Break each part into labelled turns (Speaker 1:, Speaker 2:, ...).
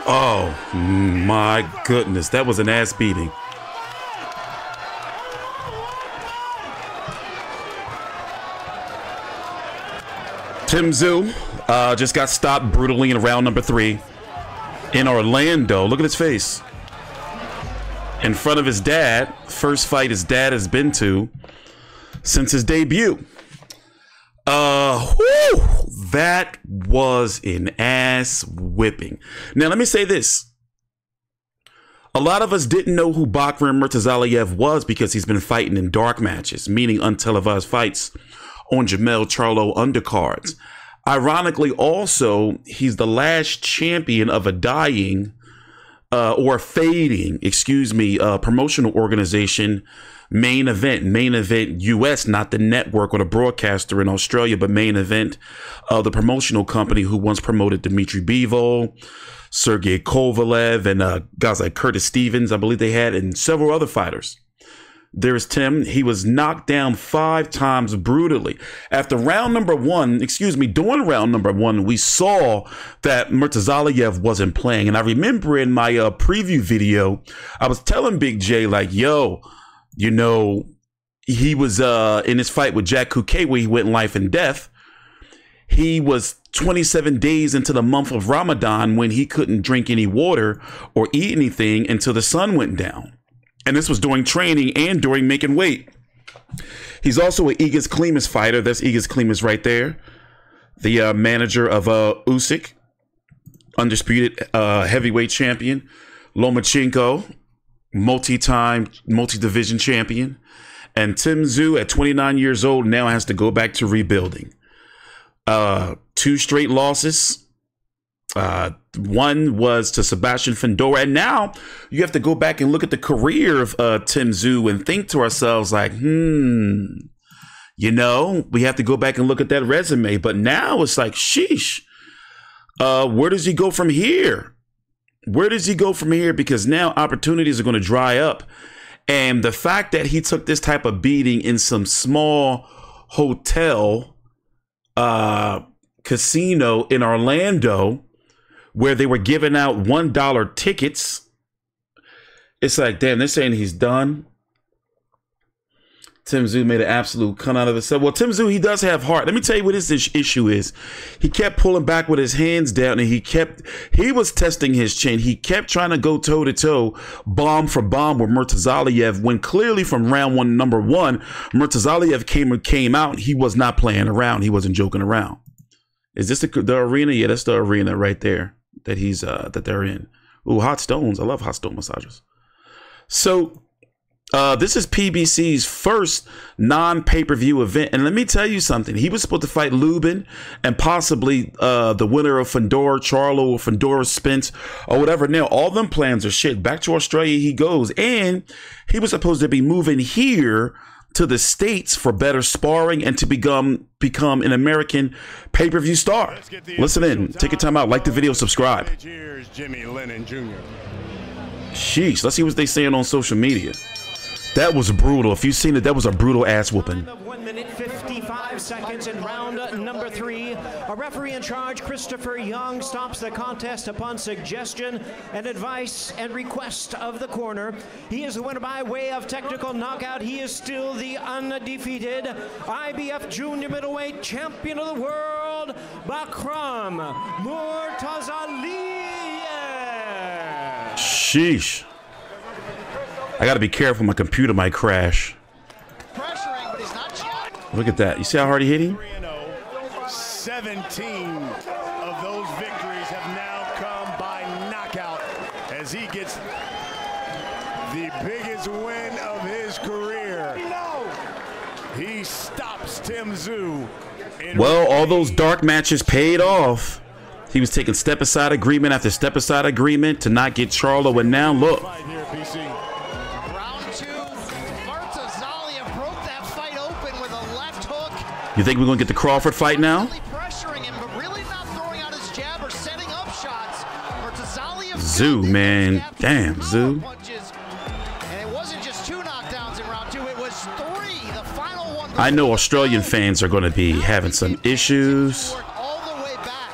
Speaker 1: Oh my goodness, that was an ass beating. Tszyu just got stopped brutally in round number 3 in Orlando. Look at his face. In front of his dad. First fight his dad has been to since his debut. That was an ass whipping. Now, let me say this. A lot of us didn't know who Bakhram Murtazaliev was because he's been fighting in dark matches, meaning untelevised fights on Jamel Charlo undercards. Ironically, also, he's the last champion of a dying or fading, promotional organization, Main Event US, not the network or the broadcaster in Australia, but Main Event, the promotional company who once promoted Dmitry Bivol, Sergey Kovalev, and guys like Curtis Stevens, I believe they had, and several other fighters. There's Tim. He was knocked down 5 times brutally. After round number 1, during round number 1, we saw that Murtazaliev wasn't playing. And I remember in my preview video, I was telling Big J, like, yo, you know, he was in his fight with Jack Kuke where he went life and death. He was 27 days into the month of Ramadan when he couldn't drink any water or eat anything until the sun went down. And this was during training and during making weight. He's also an Igis Klimas fighter. That's Igis Klimas right there. The manager of Usyk, undisputed heavyweight champion. Lomachenko, multi-division champion. And Tszyu, at 29 years old, now has to go back to rebuilding. 2 straight losses. One was to Sebastian Fundora, and now you have to go back and look at the career of Tszyu and think to ourselves like, you know, we have to go back and look at that resume. But now it's like, sheesh, where does he go from here? Where does he go from here? Because now opportunities are going to dry up. And the fact that he took this type of beating in some small hotel casino in Orlando, where they were giving out $1 tickets. It's like, damn, they're saying he's done. Tszyu made an absolute cunt out of himself. Well, Tszyu, he does have heart. Let me tell you what his issue is. He kept pulling back with his hands down, and he was testing his chin. He kept trying to go toe-to-toe, bomb for bomb with Murtazaliev, when clearly from round 1, number 1, Murtazaliev came out. He was not playing around. He wasn't joking around. Is this the arena? Yeah, that's the arena right there that he's that they're in. Ooh, hot stones. I love hot stone massages. So this is PBC's first non-pay-per-view event. And let me tell you something. He was supposed to fight Lubin and possibly the winner of Fundora Charlo or Fundora Spence or whatever. Now, all them plans are shit. Back to Australia he goes. And he was supposed to be moving here to the States for better sparring and to become an American pay-per-view star. Listen in. Take your time out. Like the video. Subscribe.
Speaker 2: Cheers, Jimmy Lennon Jr.
Speaker 1: Sheesh. Let's see what they're saying on social media. That was brutal. If you've seen it, that was a brutal ass whooping.
Speaker 3: 1 minute 55 seconds in round number 3. A referee in charge, Christopher Young, stops the contest upon suggestion and advice and request of the corner. He is the winner by way of technical knockout. He is still the undefeated IBF junior middleweight champion of the world, Bakhram Murtazaliev.
Speaker 1: Sheesh. I gotta be careful, my computer might crash. Look at that. You see how hard he hit him?
Speaker 2: 17 of those victories have now come by knockout as he gets the biggest win of his career. He stops Tszyu.
Speaker 1: Well, all those dark matches paid off. He was taking step-aside agreement after step-aside agreement to not get Charlo, and now look. You think we're going to get the Crawford fight now? Tszyu, man. Damn, Tszyu. I know Australian fans are going to be having some issues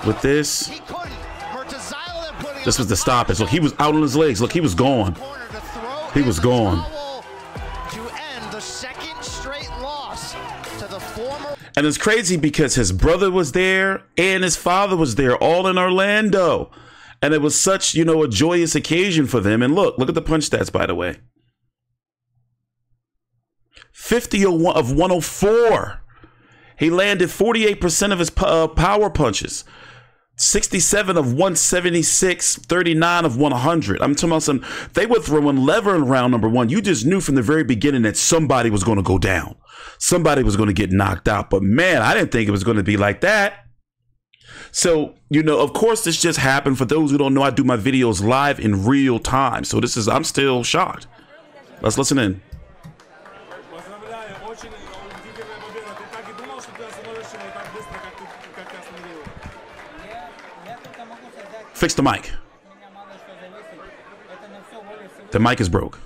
Speaker 1: with this. This was the stoppage. Look, he was out on his legs. Look, he was gone. He was gone.
Speaker 4: To end the second straight loss to the former.
Speaker 1: And it's crazy because his brother was there and his father was there, all in Orlando. And it was such, you know, a joyous occasion for them. And look at the punch stats, by the way. 50 of 104. He landed 48% of his power punches. 67 of 176, 39 of 100. I'm talking about some, they were throwing lever in round number one. You just knew from the very beginning that somebody was going to go down. Somebody was going to get knocked out. But man, I didn't think it was going to be like that. So, you know, of course, this just happened. For those who don't know, I do my videos live in real time. So this is, I'm still shocked. Let's listen in. Fix the mic. The mic is broke.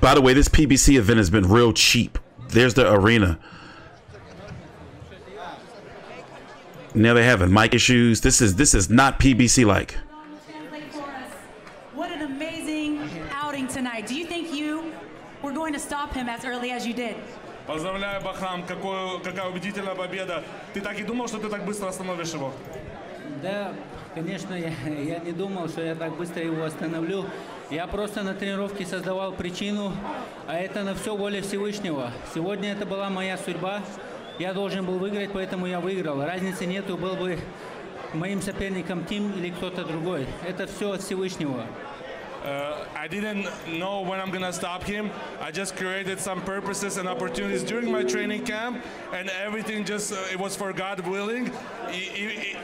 Speaker 1: By the way, this PBC event has been real cheap. There's the arena. Now they having mic issues. This is not PBC like.
Speaker 5: What an amazing outing tonight. Do you think you were going to stop him as early as you did?
Speaker 6: Поздравляю, Бахрам, какая убедительная победа. Ты так и думал, что ты так быстро остановишь его?
Speaker 7: Да, конечно, я не думал, что я так быстро его остановлю. Я просто на тренировке создавал причину, а это на все воля Всевышнего. Сегодня это была моя судьба. Я должен был выиграть, поэтому я выиграл. Разницы нету, был бы моим соперником Тим или кто-то другой. Это все от Всевышнего.
Speaker 6: I didn't know when I'm gonna stop him. I just created some purposes and opportunities during my training camp, and everything just it was for God willing.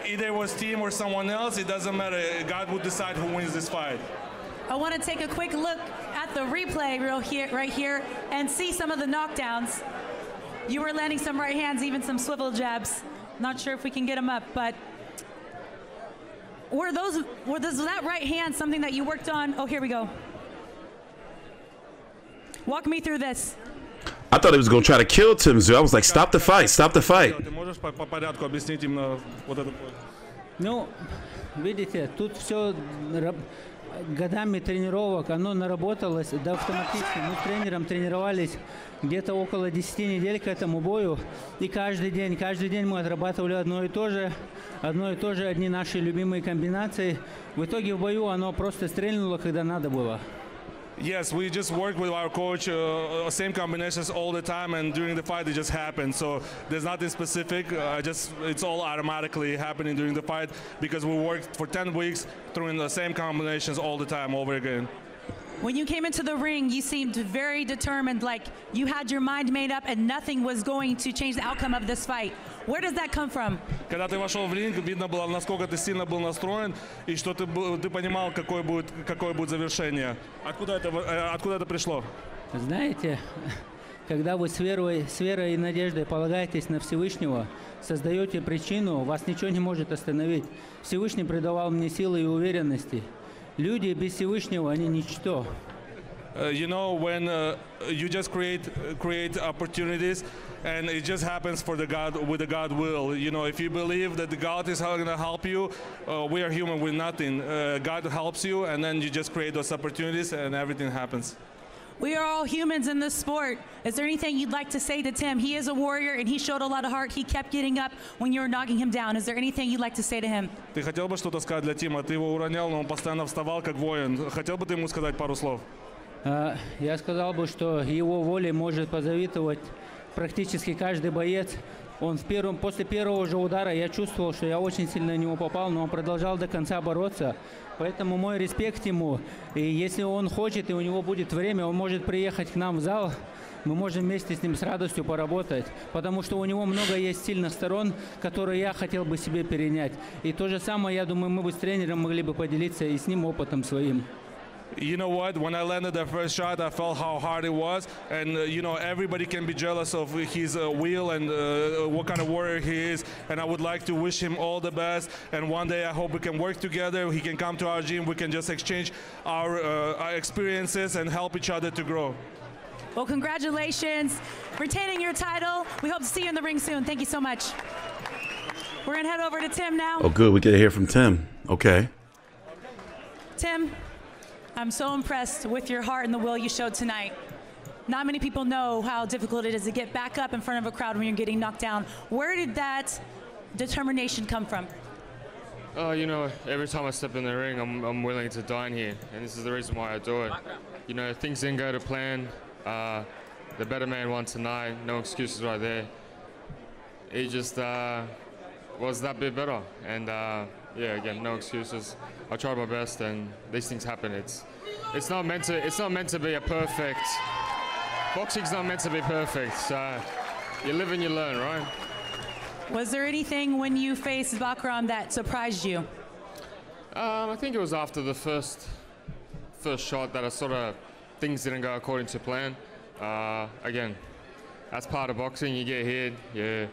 Speaker 6: Either it was Team or someone else, it doesn't matter. God would decide who wins this fight.
Speaker 5: I want to take a quick look at the replay right here and see some of the knockdowns. You were landing some right hands, even some swivel jabs. Not sure if we can get them up, but was that right hand something that you worked on? Oh, here we go. Walk me through this.
Speaker 1: I thought he was going to try to kill Tszyu. I was like, stop the fight, stop the fight.
Speaker 6: Ты можешь по порядку объяснить именно вот это?
Speaker 7: Ну, видите, тут все годами тренировок, оно наработалось, да, автоматически. Мы с тренером тренировались где-то около 10 недель к этому бою, и каждый день мы отрабатывали одно и то же, одни наши любимые комбинации. В итоге в бою оно просто стрельнуло, когда надо было.
Speaker 6: Yes, we just work with our coach, same combinations all the time, and during the fight it just happened. So there's nothing specific. It's all automatically happening during the fight because we worked for 10 weeks throwing the same combinations all the time over again.
Speaker 5: When you came into the ring, you seemed very determined, like you had your mind made up and nothing was going to change the outcome of this fight. Where does that come from?
Speaker 6: Когда ты вошел в ринг, видно было, насколько ты сильно был настроен и что ты понимал, какое будет завершение. Откуда это пришло?
Speaker 7: Знаете, когда вы с верой и надеждой полагаетесь на Всевышнего, создаете причину, вас ничего не может остановить. Всевышний придавал мне силы и уверенности. Люди без Всевышнего, они ничто.
Speaker 6: You know, when you just create opportunities, and it just happens for the God with the God will. You know, if you believe that the God is going to help you, we are human with nothing. God helps you, and then you just create those opportunities, and everything happens.
Speaker 5: We are all humans in this sport. Is there anything you'd like to say to Tim? He is a warrior, and he showed a lot of heart. He kept getting up when you were knocking him down. Is there anything you'd like to say to him?
Speaker 6: Ты хотел бы что-то сказать для Тима? Ты его уронял, но он постоянно вставал как воин. Хотел бы ты ему сказать пару слов?
Speaker 7: Я сказал бы, что его воле может позавидовать практически каждый боец. После первого же удара я чувствовал, что я очень сильно на него попал, но он продолжал до конца бороться. Поэтому мой респект ему. И если он хочет, и у него будет время, он может приехать к нам в зал. Мы можем вместе с ним с радостью поработать, потому что у него много есть сильных сторон, которые я хотел бы себе перенять. И то же самое, я думаю, мы бы с тренером могли бы поделиться и с ним опытом своим.
Speaker 6: You know what? When I landed that first shot, I felt how hard it was, and you know, everybody can be jealous of his will and what kind of warrior he is. And I would like to wish him all the best. And one day, I hope we can work together. He can come to our gym. We can just exchange our experiences and help each other to grow.
Speaker 5: Well, congratulations, retaining your title. We hope to see you in the ring soon. Thank you so much. We're gonna head over to Tim now.
Speaker 1: Oh, good. We get to hear from Tim. Okay.
Speaker 5: Tim, I'm so impressed with your heart and the will you showed tonight. Not many people know how difficult it is to get back up in front of a crowd when you're getting knocked down. Where did that determination come from?
Speaker 8: You know, every time I step in the ring, I'm willing to die in here, and this is the reason why I do it. You know, things didn't go to plan. The better man won tonight. No excuses right there. He just was that bit better, and yeah, again, no excuses. I tried my best, and these things happen. It's not meant to be a perfect. Boxing's not meant to be perfect. So you live and you learn, right?
Speaker 5: Was there anything when you faced Bakhram that surprised you?
Speaker 8: I think it was after the first shot that I sort of things didn't go according to plan. Again, that's part of boxing. You get hit,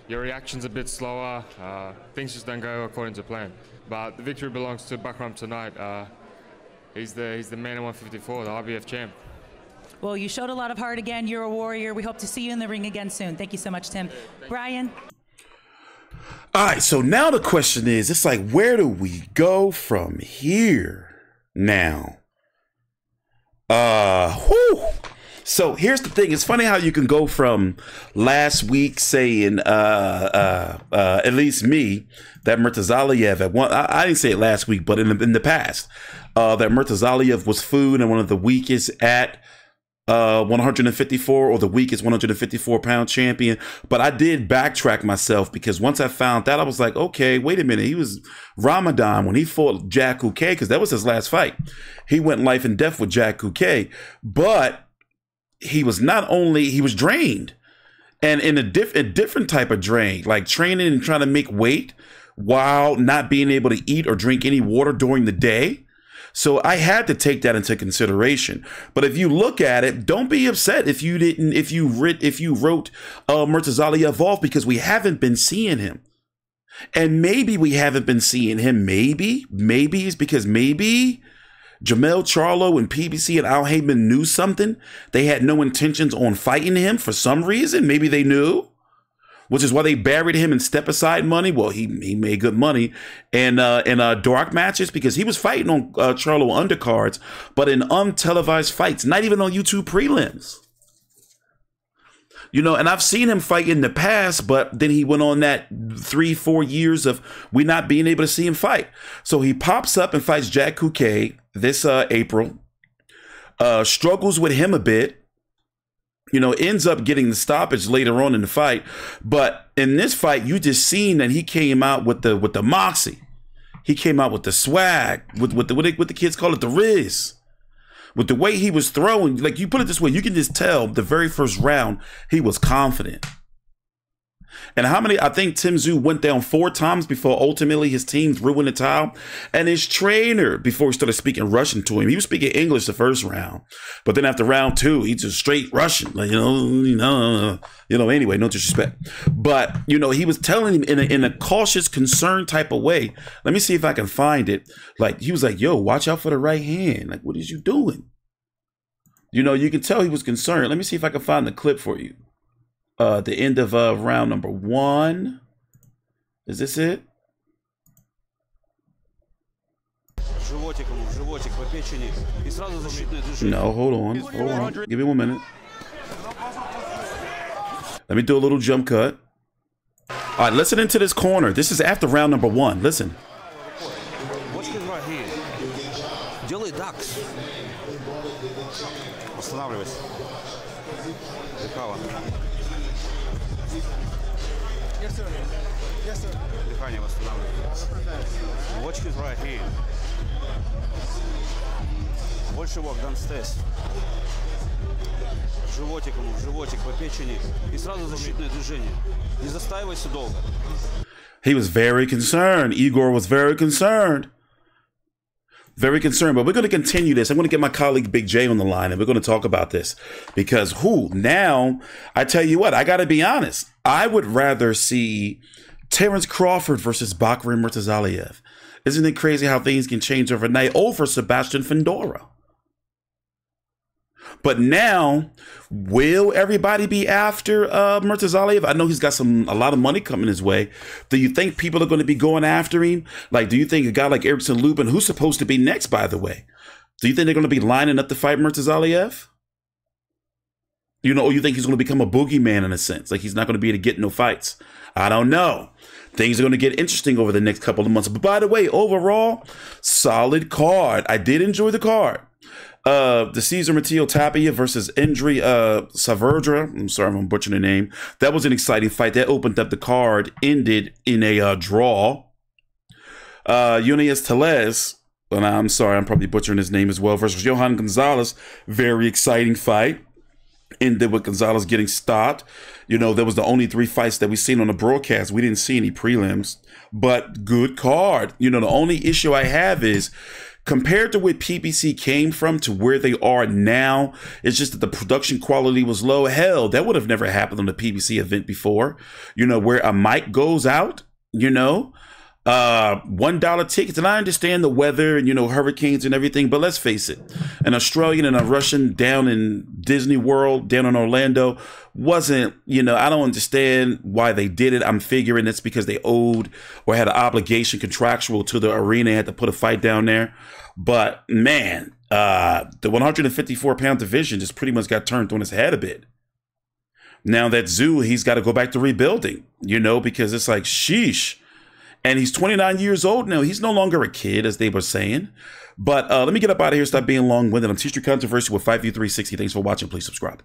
Speaker 8: your reaction's a bit slower. Things just don't go according to plan. But the victory belongs to Bakhram tonight. He's the man at 154, the IBF champ.
Speaker 5: Well, you showed a lot of heart again. You're a warrior. We hope to see you in the ring again soon. Thank you so much, Tim. Brian?
Speaker 1: All right, so now the question is, it's like, where do we go from here now? So here's the thing. It's funny how you can go from last week saying, at least me, that Murtazaliev at one, I didn't say it last week, but in the past, that Murtazaliev was food and one of the weakest at 154, or the weakest 154-pound champion. But I did backtrack myself, because once I found that, I was like, okay, wait a minute. He was Ramadan when he fought Jack Kuke, because that was his last fight. He went life and death with Jack Kuke, but he was he was drained, and in a different type of drain, like training and trying to make weight while not being able to eat or drink any water during the day. So I had to take that into consideration. But if you look at it, don't be upset if you wrote Murtazaliev off, because we haven't been seeing him. And maybe we haven't been seeing him. Maybe it's because maybe Jamel Charlo and PBC and Al Heyman knew something. They had no intentions on fighting him for some reason. Maybe they knew, which is why they buried him in step-aside money. Well, he made good money in dark matches, because he was fighting on Charlo undercards, but in untelevised fights, not even on YouTube prelims. You know, and I've seen him fight in the past, but then he went on that 3-4 years of we not being able to see him fight. So he pops up and fights Jack Kuke this April, struggles with him a bit. You know, ends up getting the stoppage later on in the fight. But in this fight, you just seen that he came out with the moxie. He came out with the swag, with what the kids call it, the riz. With the way he was throwing, like, you put it this way, you can just tell the very first round, he was confident. And I think Tszyu went down 4 times before ultimately his team threw in the towel. And his trainer, before he started speaking Russian to him, he was speaking English the first round. But then after round 2, he just straight Russian. Like, anyway, no disrespect. But, you know, he was telling him in a cautious, concerned type of way. Let me see if I can find it. Like, he was like, yo, watch out for the right hand. Like, what is you doing? You know, you can tell he was concerned. Let me see if I can find the clip for you. The end of round number 1. Is this it? No, hold on. Give me 1 minute. Let me do a little jump cut. All right, listen into this corner. This is after round number 1. Listen.
Speaker 9: Дыхание восстанавливается. Watch his right here. Больше walk, don't stress. Животиком, животик по печени. И сразу защитное движение. Не застаивайся долго.
Speaker 1: He was very concerned. Igor was very concerned. Very concerned, but we're going to continue this. I'm going to get my colleague Big J on the line, and we're going to talk about this, because now, I tell you what, I got to be honest. I would rather see Terence Crawford versus Bakhram Murtazaliev. Isn't it crazy how things can change overnight over Sebastian Fundora? But now, will everybody be after Murtazaliev? I know he's got a lot of money coming his way. Do you think people are going to be going after him? Like, do you think a guy like Erickson Lubin, who's supposed to be next, by the way, do you think they're going to be lining up to fight Murtazaliev? You know, or you think he's going to become a boogeyman in a sense? Like he's not going to be able to get no fights? I don't know. Things are going to get interesting over the next couple of months. But by the way, overall, solid card. I did enjoy the card. The Cesar Matteo Tapia versus Indri Saverdra. I'm sorry, I'm butchering the name. That was an exciting fight. That opened up the card, ended in a draw. Yunius Teles, and I'm sorry, I'm probably butchering his name as well, versus Johan Gonzalez. Very exciting fight. Ended with Gonzalez getting stopped. You know, that was the only 3 fights that we seen on the broadcast. We didn't see any prelims, but good card. You know, the only issue I have is compared to where PBC came from to where they are now, it's just that the production quality was low. Hell, that would have never happened on the PBC event before. You know, where a mic goes out, you know, $1 tickets. And I understand the weather and, you know, hurricanes and everything, but let's face it, an Australian and a Russian down in Disney World, down in Orlando, wasn't, you know, I don't understand why they did it. I'm figuring it's because they owed or had an obligation contractual to the arena, had to put a fight down there. But man, the 154-pound division just pretty much got turned on its head a bit. Now that Tszyu, he's got to go back to rebuilding, you know, because it's like, sheesh. And he's 29 years old now. He's no longer a kid, as they were saying. But let me get up out of here. Stop being long-winded. I'm TstreeT Controversy with 5U360. Thanks for watching. Please subscribe.